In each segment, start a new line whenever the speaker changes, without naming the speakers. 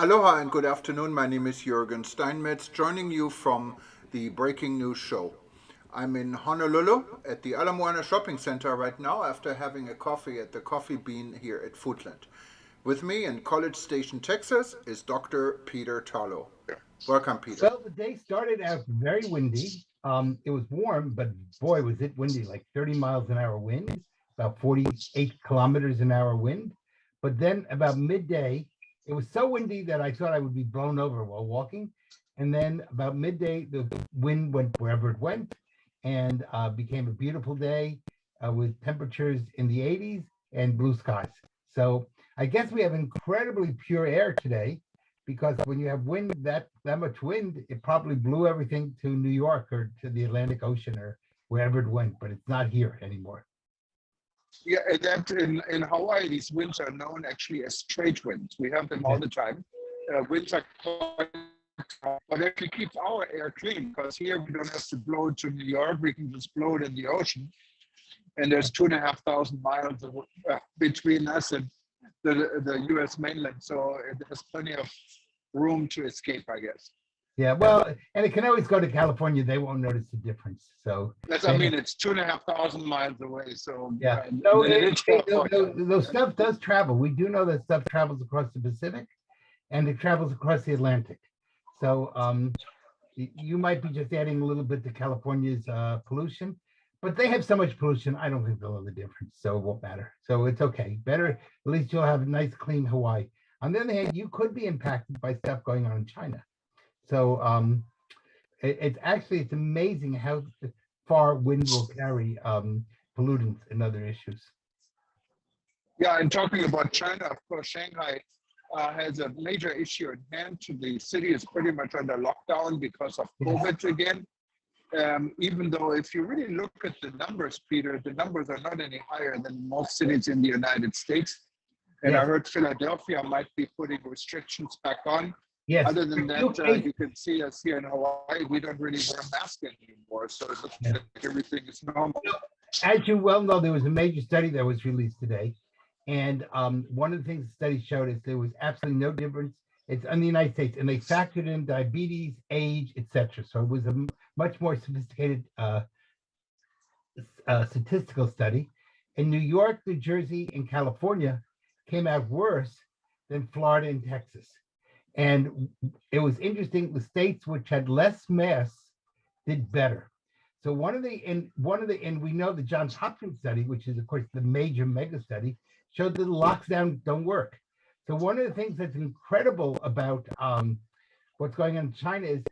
Aloha and good afternoon. My name is Jürgen Steinmetz, joining you from the Breaking News Show. I'm in Honolulu at the Ala Moana Shopping Center right now after having a coffee at the Coffee Bean here at Foodland. With me in College Station, Texas is Dr. Peter Tarlow. Welcome, Peter.
Well, the day started out very windy. It was warm, but boy, was it windy, like 30 miles an hour winds, about 48 kilometers an hour wind. But then about midday, it was so windy that I thought I would be blown over while walking. And then about midday, the wind went wherever it went and became a beautiful day with temperatures in the 80s and blue skies. So I guess we have incredibly pure air today because when you have wind, that much wind, it probably blew everything to New York or to the Atlantic Ocean or wherever it went, but it's not here anymore.
Yeah, and that in Hawaii, these winds are known actually as trade winds. We have them all the time. Winds are quite, but actually keeps our air clean because here we don't have to blow it to New York. We can just blow it in the ocean. And there's 2,500 miles between us and the U.S. mainland. So it has plenty of room to escape, I guess.
Yeah, well, and it can always go to California. They won't notice the difference. So
That's, I mean, it's 2,500 miles away. So
yeah, no, the stuff does travel. We do know that stuff travels across the Pacific, and it travels across the Atlantic. So you might be just adding a little bit to California's pollution, but they have so much pollution. I don't think they'll know the difference, so it won't matter. So it's okay. Better, at least you'll have a nice, clean Hawaii. On the other hand, you could be impacted by stuff going on in China. So it's amazing how far wind will carry pollutants and other issues.
Yeah, and talking about China, of course, Shanghai has a major issue at hand. The city is pretty much under lockdown because of COVID again. Even though if you really look at the numbers, Peter, the numbers are not any higher than most cities in the United States. And I heard Philadelphia might be putting restrictions back on.
Yes.
Other than that, you can see us here in Hawaii, we don't really wear masks anymore. So it looks like everything is normal.
As you well know, there was a major study that was released today. And one of the things the study showed is there was absolutely no difference. It's in the United States, and they factored in diabetes, age, etc. So it was a much more sophisticated statistical study. In New York, New Jersey, and California came out worse than Florida and Texas. And it was interesting, the states which had less masks did better. So and we know the Johns Hopkins study, which is of course the major mega study, showed that the lockdowns don't work. So one of the things that's incredible about what's going on in China is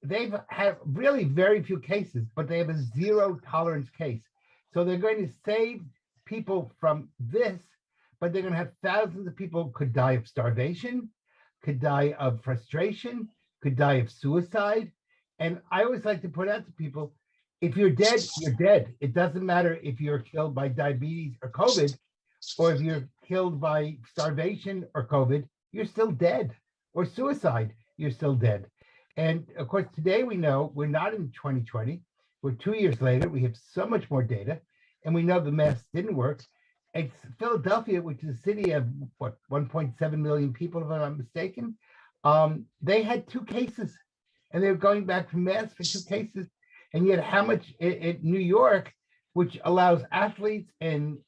they've had really very few cases, but they have a zero tolerance case. So they're going to save people from this, but they're going to have thousands of people could die of starvation, could die of frustration, could die of suicide. And I always like to point out to people, if you're dead, you're dead. It doesn't matter if you're killed by diabetes or COVID, or if you're killed by starvation or COVID, you're still dead. Or suicide, you're still dead. And of course, today we know we're not in 2020. We're 2 years later. We have so much more data. And we know the masks didn't work. It's Philadelphia, which is a city of, 1.7 million people, if I'm not mistaken. They had 2 cases. And they were going back from masks for 2 cases. And yet how much in New York, which allows athletes and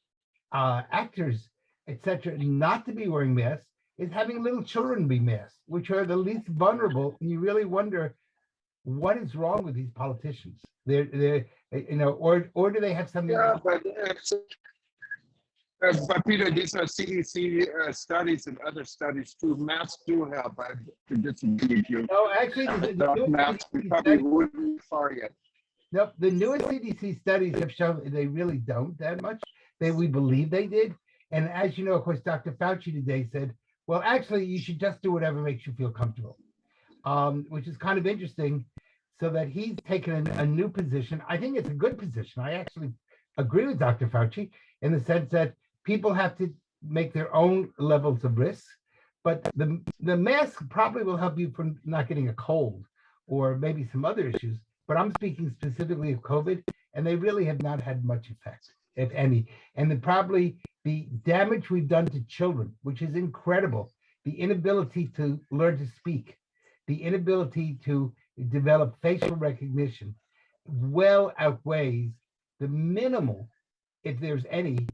actors, etc., not to be wearing masks, is having little children be masked, which are the least vulnerable. And you really wonder what is wrong with these politicians. They're or do they have something?
Yeah, but Peter, these are CDC studies and other studies too. Masks do help. I disagree with you.
No, actually, the
masks we probably wouldn't be far yet.
No, the newest CDC studies have shown they really don't that much. We believe they did. And as you know, of course, Dr. Fauci today said, well, actually, you should just do whatever makes you feel comfortable, which is kind of interesting. So that he's taken a new position. I think it's a good position. I actually agree with Dr. Fauci in the sense that people have to make their own levels of risk, but the mask probably will help you from not getting a cold or maybe some other issues. But I'm speaking specifically of COVID, and they really have not had much effect, if any. And probably the damage we've done to children, which is incredible. the inability to learn to speak, the inability to develop facial recognition well outweighs the minimal, if there's any,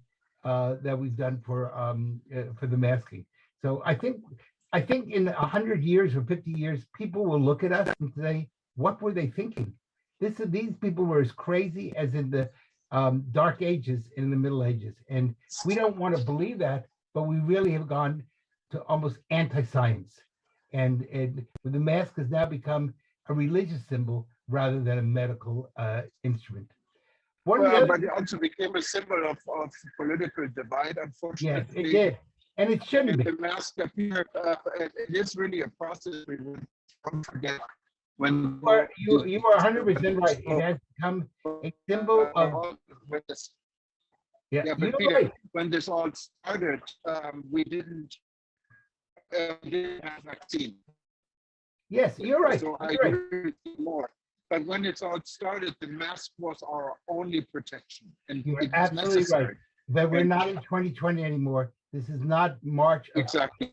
that we've done for the masking. So I think in 100 years or 50 years, people will look at us and say, what were they thinking? These people were as crazy as in the Dark Ages, in the Middle Ages. And we don't want to believe that, but we really have gone to almost anti-science. And the mask has now become a religious symbol rather than a medical instrument.
But it also became a symbol of political divide, unfortunately.
Yes, it did. And it shouldn't be.
The mask appeared, it is really a process we won't forget. When
you are 100% right. It has become a symbol of.
Yeah, but Peter,
right.
when this all started, we didn't have vaccine.
Yes, you're right.
So I
You're right.
agree with you more. But when it's all started, the mask was our only protection. And
You're
it was
absolutely
necessary.
right. But we're not in 2020 anymore. This is not March.
Exactly.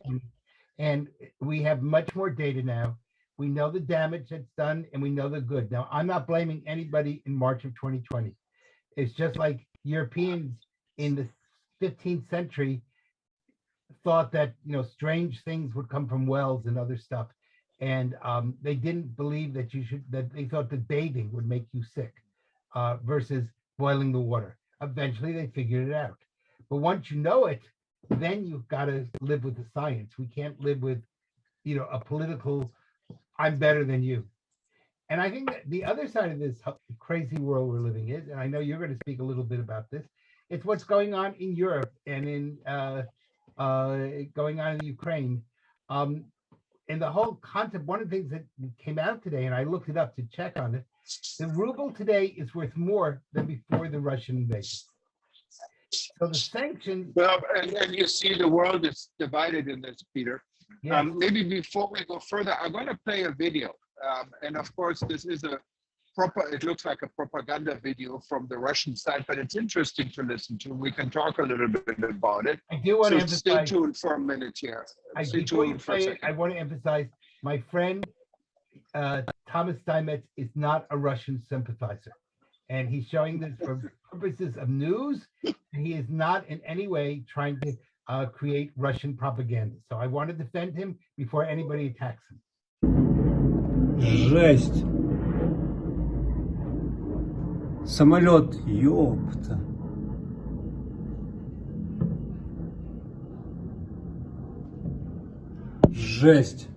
And we have much more data now. We know the damage that's done and we know the good. Now, I'm not blaming anybody in March of 2020. It's just like Europeans in the 15th century thought that, strange things would come from wells and other stuff. And they didn't believe that they thought that bathing would make you sick versus boiling the water. Eventually they figured it out. But once you know it, then you've got to live with the science. We can't live with, a political, I'm better than you. And I think that the other side of this crazy world we're living is, and I know you're going to speak a little bit about this, it's what's going on in Europe and in going on in Ukraine. And the whole concept, one of the things that came out today, and I looked it up to check on it, the ruble today is worth more than before the Russian invasion. So the sanctions.
Well, and you see the world is divided in this, Peter.
Yes.
Maybe before we go further, I'm going to play a video. And of course, this is it looks like a propaganda video from the Russian side, but it's interesting to listen to. We can talk a little bit about it.
I do want to emphasize.
Stay tuned for a minute here. Stay tuned for a second.
I want to emphasize my friend Thomas Steinmetz is not a Russian sympathizer. And he's showing this for purposes of news. And he is not in any way trying to create Russian propaganda. So I want to defend him before anybody attacks him.
Жесть. Самолет, ёпта. Жесть.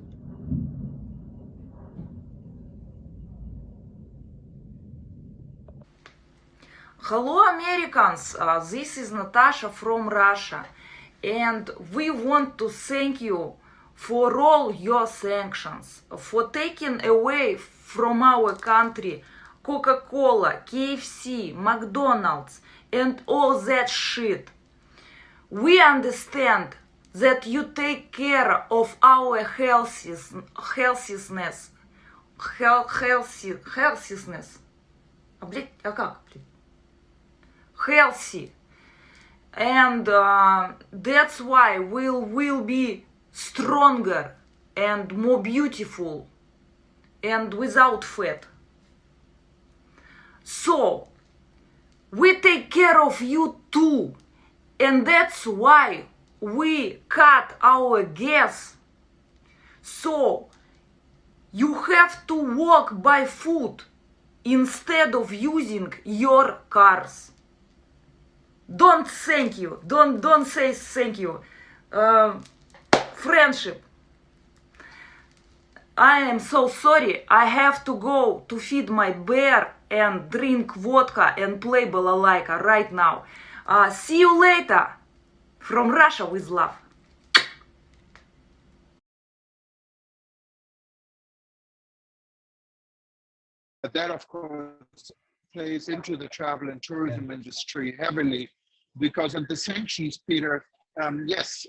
Hello Americans, this is Natasha from Russia, and we want to thank you for all your sanctions, for taking away from our country Coca-Cola, KFC, McDonald's, and all that shit. We understand that you take care of our healthiness. Healthy. And that's why we'll be stronger and more beautiful and without fat. So we take care of you too, and that's why we cut our gas. So you have to walk by foot instead of using your cars. Don't thank you. Don't say thank you. Friendship. I am so sorry. I have to go to feed my bear and drink vodka and play balalaika right now. See you later. From Russia with love.
But that, of course, plays into the travel and tourism industry heavily because of the sanctions, Peter. Yes,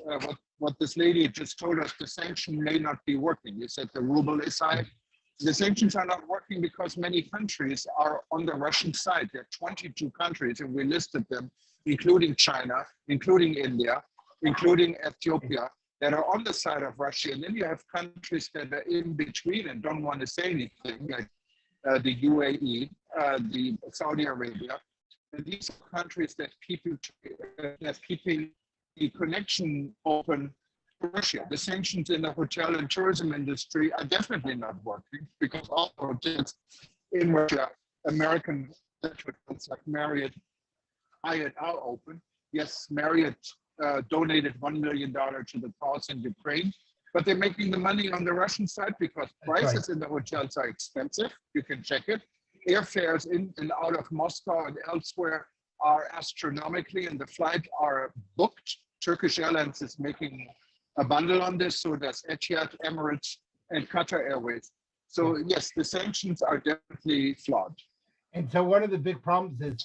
what this lady just told us, the sanction may not be working. You said the ruble is high. The sanctions are not working because many countries are on the Russian side. There are 22 countries, and we listed them, including China, including India, including Ethiopia, that are on the side of Russia. And then you have countries that are in between and don't want to say anything, like the UAE, the Saudi Arabia. And these are countries that keeping the connection open to Russia. The sanctions in the hotel and tourism industry are definitely not working because all hotels in Russia, American hotels like Marriott, Hyatt are open. Yes, Marriott donated $1 million to the cause in Ukraine, but they're making the money on the Russian side because prices in the hotels are expensive. You can check it. Airfares in and out of Moscow and elsewhere are astronomically, and the flights are booked. Turkish Airlines is making a bundle on this, so does Etihad, Emirates, and Qatar Airways. So yes, the sanctions are definitely flawed.
And so one of the big problems is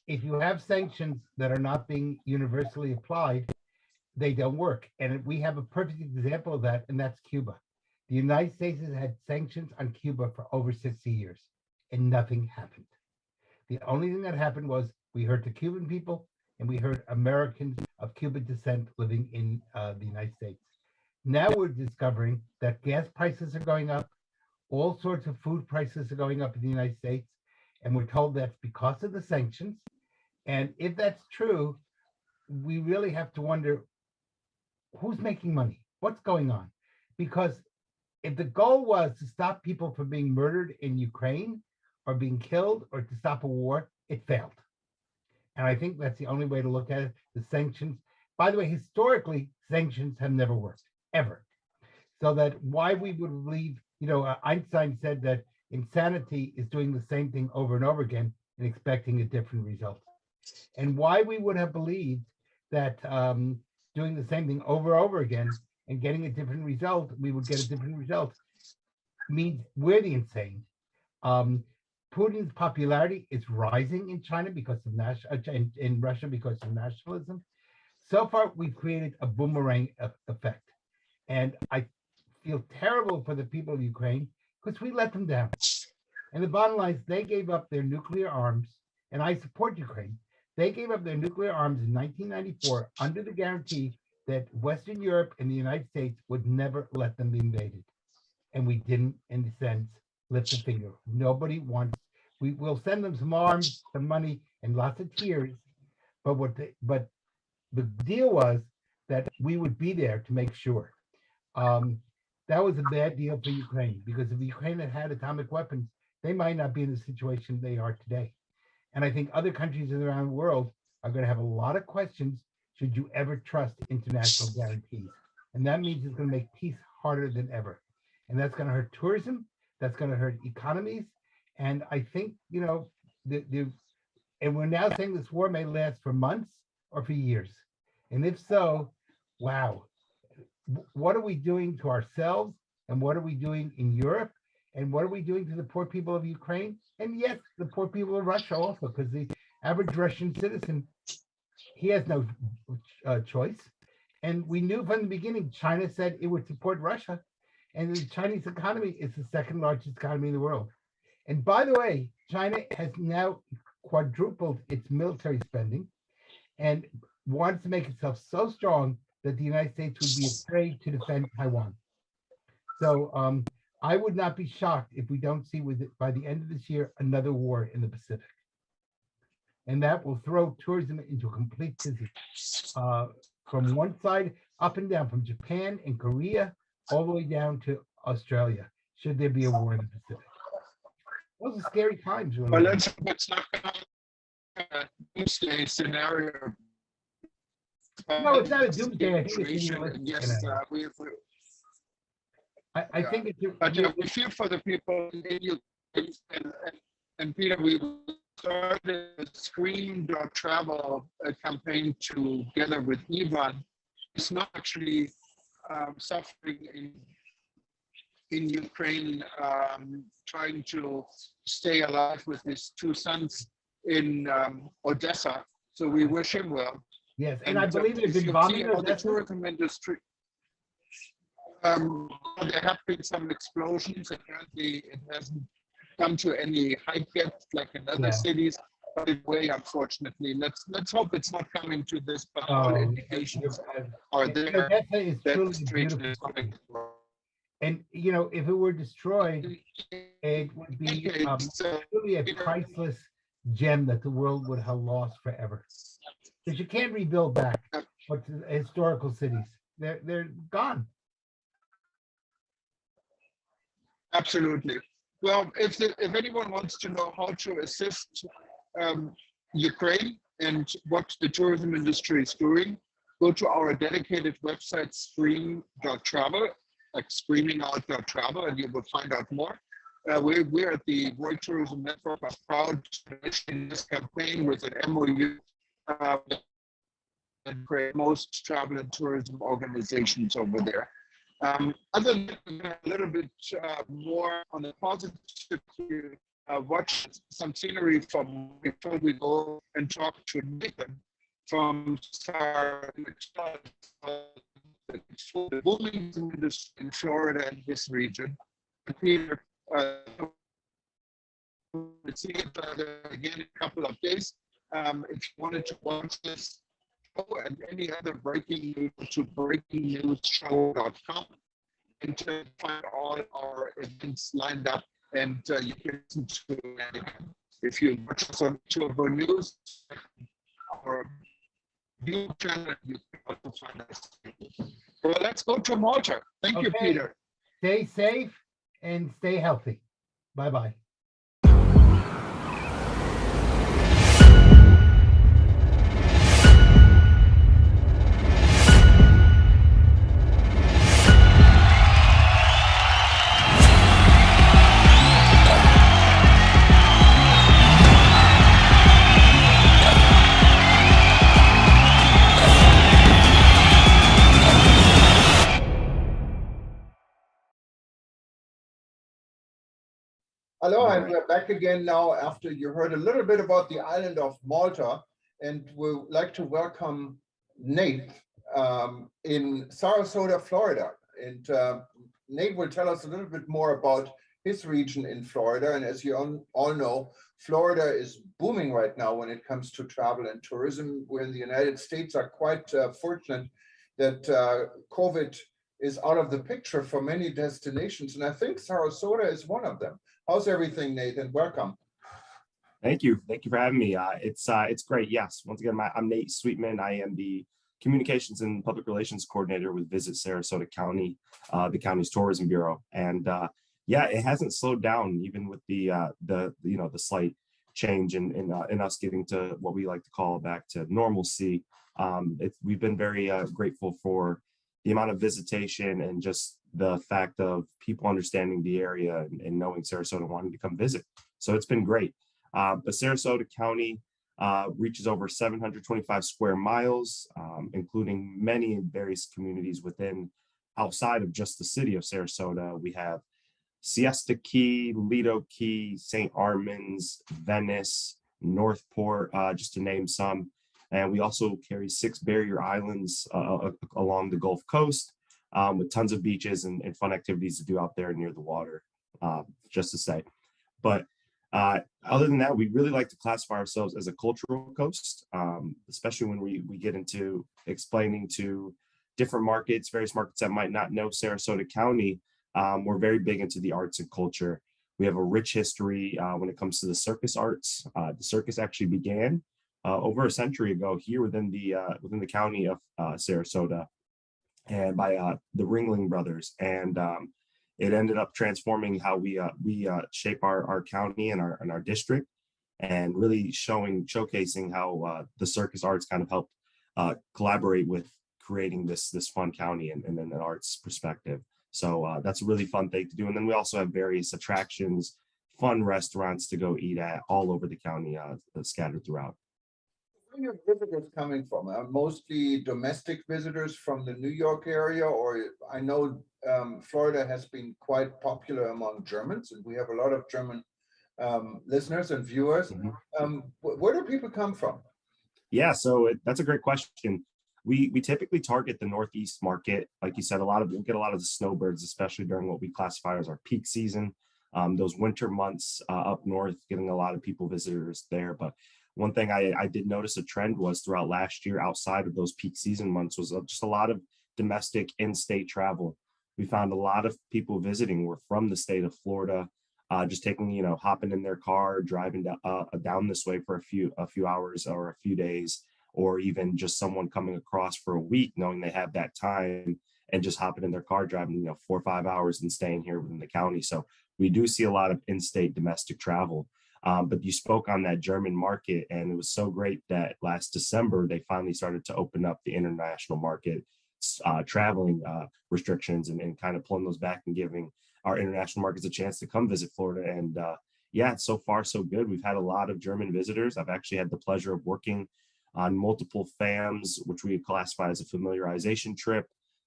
if you have sanctions that are not being universally applied, they don't work. And we have a perfect example of that, and that's Cuba. The United States has had sanctions on Cuba for over 60 years, and nothing happened. The only thing that happened was we hurt the Cuban people, and we hurt Americans of Cuban descent living in the United States. Now we're discovering that gas prices are going up, all sorts of food prices are going up in the United States, and we're told that's because of the sanctions. And if that's true, we really have to wonder who's making money? What's going on? Because if the goal was to stop people from being murdered in Ukraine or being killed or to stop a war, it failed. And I think that's the only way to look at it. The sanctions, by the way, historically, sanctions have never worked, ever. So that why we would believe, Einstein said that insanity is doing the same thing over and over again and expecting a different result. And why we would have believed that doing the same thing over and over again and getting a different result, we would get a different result, means we're the insane. Putin's popularity is rising in China because of in Russia because of nationalism. So far, we've created a boomerang effect. And I feel terrible for the people of Ukraine because we let them down. And the bottom line is they gave up their nuclear arms, and I support Ukraine. They gave up their nuclear arms in 1994 under the guarantee that Western Europe and the United States would never let them be invaded. And we didn't, in a sense, lift a finger. Nobody wants, we will send them some arms, some money, and lots of tears. But the deal was that we would be there to make sure. That was a bad deal for Ukraine because if Ukraine had had atomic weapons, they might not be in the situation they are today. And I think other countries around the world are going to have a lot of questions. Should you ever trust international guarantees? And that means it's going to make peace harder than ever. And that's going to hurt tourism. That's going to hurt economies. And I think, and we're now saying this war may last for months or for years. And if so, wow, what are we doing to ourselves? And what are we doing in Europe? And what are we doing to the poor people of Ukraine? And yes, the poor people of Russia also, because the average Russian citizen, he has no choice. And we knew from the beginning, China said it would support Russia. And the Chinese economy is the second largest economy in the world. And by the way, China has now quadrupled its military spending and wants to make itself so strong that the United States would be afraid to defend Taiwan. So I would not be shocked if we don't see by the end of this year another war in the Pacific. And that will throw tourism into a complete tizzy. From one side up and down, from Japan and Korea all the way down to Australia, should there be a war in the Pacific. Those are scary times.
Well, it's not a doomsday scenario.
No, it's not a doomsday. I think it's
yes,
I think it's.
But we feel for the people in Ukraine, and Peter, we started a Scream.travel campaign together with Ivan. It's not actually suffering in Ukraine, trying to stay alive with his two sons in Odessa. So we wish him well.
Yes, and I believe they've been bombing
the tourism industry. There have been some explosions. Apparently, it hasn't come to any height yet, like in other cities. but it's way, unfortunately. Let's hope it's not coming to this, but all
Oh,
indications are there
Odessa is
that
truly
this
a
region
beautiful
is coming.
city. And, you know, if it were destroyed, it would be
Decades,
truly a
Peter,
priceless gem that the world would have lost forever. Because you can't rebuild back what's historical cities. They're gone.
absolutely. Well, if anyone wants to know how to assist Ukraine and what the tourism industry is doing, go to our dedicated website, scream.travel, like screaming out.travel, and you will find out more. We're at the World Tourism Network, are proud to initiate this campaign with an MOU and create most travel and tourism organizations over there. Other than that, a little bit more on the positive, watch some scenery from before we go and talk to Nathan from the booming industry in Florida and this region. Peter, we'll see each other again in a couple of days. If you wanted to watch this show and any other breaking news, to breakingnewsshow.com and to find all our events lined up, and you can listen to it. If you watch us on Turbo News or YouTube channel, you can also find us. Well, let's go to Malta. Thank you,
Okay.
Peter.
Stay safe and stay healthy. Bye-bye.
Hello, and we're back again now after you heard a little bit about the island of Malta, and we'd like to welcome Nate in Sarasota, Florida. And Nate will tell us a little bit more about his region in Florida. And as you all know, Florida is booming right now when it comes to travel and tourism. We in the United States are quite fortunate that COVID is out of the picture for many destinations. And I think Sarasota is one of them. How's everything, Nathan? Welcome.
Thank you. Thank you for having me. It's great. Yes. Once again, I'm Nate Sweetman. I am the Communications and Public Relations Coordinator with Visit Sarasota County, the county's tourism bureau. And yeah, it hasn't slowed down even with the slight change in us getting to what we like to call back to normalcy. We've been very grateful for the amount of visitation and just the fact of people understanding the area and knowing Sarasota, wanting to come visit. So it's been great. But Sarasota County reaches over 725 square miles, including many various communities outside of just the city of Sarasota. We have Siesta Key, Lido Key, St. Armands, Venice, Northport, just to name some. And we also carry 6 barrier islands along the Gulf Coast, with tons of beaches and fun activities to do out there near the water, just to say. But other than that, we really like to classify ourselves as a cultural coast, especially when we get into explaining to different markets, various markets that might not know Sarasota County. We're very big into the arts and culture. We have a rich history when it comes to the circus arts. The circus actually began over a century ago here within the county of Sarasota, and by the Ringling Brothers, and it ended up transforming how we shape our county and our district, and really showcasing how the circus arts kind of helped collaborate with creating this fun county and then an arts perspective. So that's a really fun thing to do. And then we also have various attractions, fun restaurants to go eat at all over the county, scattered throughout.
Where are your visitors coming from? Mostly domestic visitors from the New York area, or I know Florida has been quite popular among Germans, and we have a lot of German listeners and viewers. Where do people come from?
Yeah, so that's a great question. We typically target the Northeast market. Like you said, we'll get a lot of the snowbirds, especially during what we classify as our peak season. Those winter months up north, getting a lot of visitors there. But one thing I did notice a trend was throughout last year, outside of those peak season months, was just a lot of domestic in-state travel. We found a lot of people visiting were from the state of Florida, just taking, hopping in their car, driving down this way for a few hours or a few days, or even just someone coming across for a week, knowing they have that time and just hopping in their car, driving, 4 or 5 hours and staying here within the county. So we do see a lot of in-state domestic travel. But you spoke on that German market, and it was so great that last December, they finally started to open up the international market, traveling restrictions and kind of pulling those back and giving our international markets a chance to come visit Florida. And yeah, so far so good. We've had a lot of German visitors. I've actually had the pleasure of working on multiple FAMs, which we classify as a familiarization trip,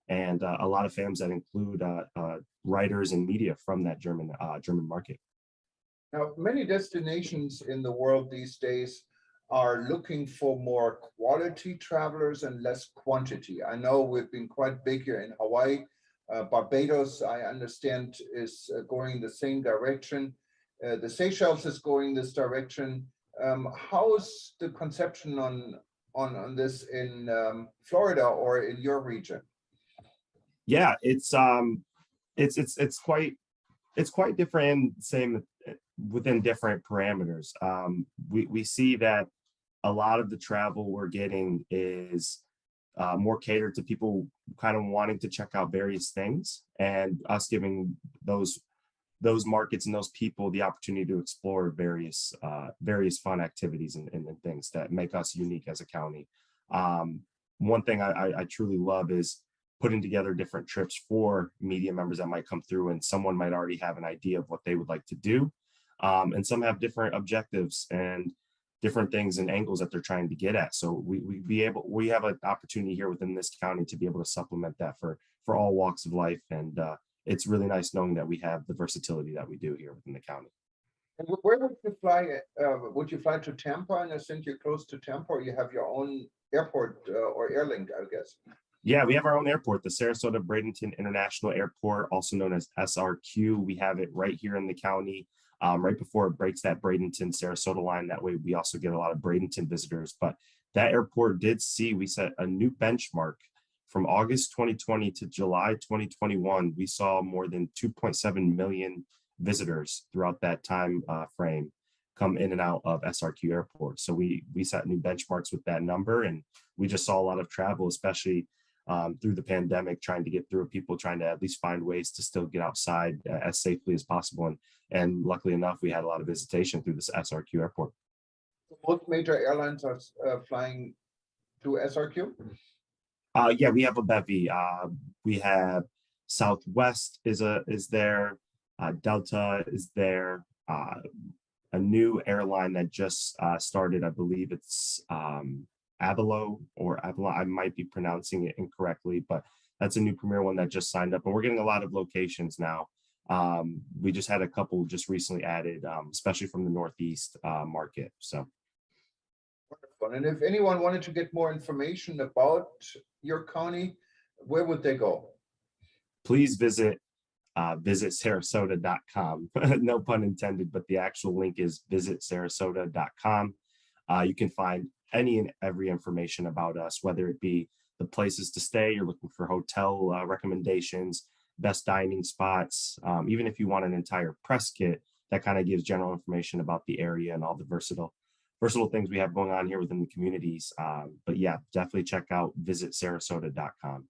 and a lot of FAMs that include writers and media from that German market.
Now, many destinations in the world these days are looking for more quality travelers and less quantity. I know we've been quite big here in Hawaii. Barbados, I understand, is going the same direction. The Seychelles is going this direction. How's the conception on this in Florida or in your region?
Yeah, it's quite different, same within different parameters. We see that a lot of the travel we're getting is more catered to people kind of wanting to check out various things, and us giving those markets and those people the opportunity to explore various fun activities and things that make us unique as a county. One thing I truly love is putting together different trips for media members that might come through, and someone might already have an idea of what they would like to do. And some have different objectives and different things and angles that they're trying to get at. So we have an opportunity here within this county to be able to supplement that for all walks of life. And it's really nice knowing that we have the versatility that we do here within the county.
And where would you fly? Would you fly to Tampa, and I think you're close to Tampa, or you have your own airport or airlink, I guess?
Yeah, we have our own airport, the Sarasota Bradenton International Airport, also known as SRQ. We have it right here in the county, right before it breaks that Bradenton Sarasota line. That way we also get a lot of Bradenton visitors. But that airport we set a new benchmark from August 2020 to July 2021. We saw more than 2.7 million visitors throughout that time frame come in and out of SRQ Airport. So we set new benchmarks with that number, and we just saw a lot of travel, especially through the pandemic, trying to get through, people trying to at least find ways to still get outside as safely as possible. And luckily enough, we had a lot of visitation through this SRQ airport.
Most major airlines are flying to SRQ?
Yeah, we have a bevy. We have Southwest is there, Delta is there, a new airline that just started, I believe it's Avalo or Avalon. I might be pronouncing it incorrectly, but that's a new premier one that just signed up, and we're getting a lot of locations now. We just had a couple just recently added, especially from the Northeast market. So
wonderful. And if anyone wanted to get more information about your county, where would they go?
Please visit visitsarasota.com. No pun intended, but the actual link is visitsarasota.com. You can find any and every information about us, whether it be the places to stay, you're looking for hotel recommendations, best dining spots, even if you want an entire press kit that kind of gives general information about the area and all the versatile things we have going on here within the communities. But yeah, definitely check out visitsarasota.com.
Thank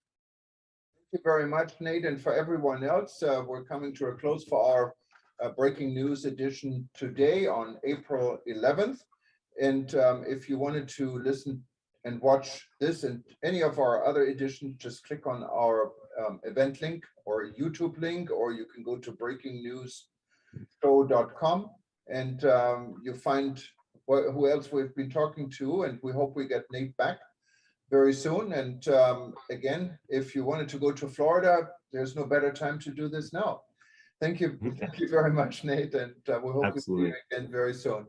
you very much, Nate. And for everyone else, we're coming to a close for our breaking news edition today on April 11th. And if you wanted to listen and watch this and any of our other editions, just click on our event link or YouTube link, or you can go to breakingnewsshow.com and you find who else we've been talking to, and we hope we get Nate back very soon. And again, if you wanted to go to Florida, there's no better time to do this now. Thank you very much, Nate, and we hope to see you again very soon.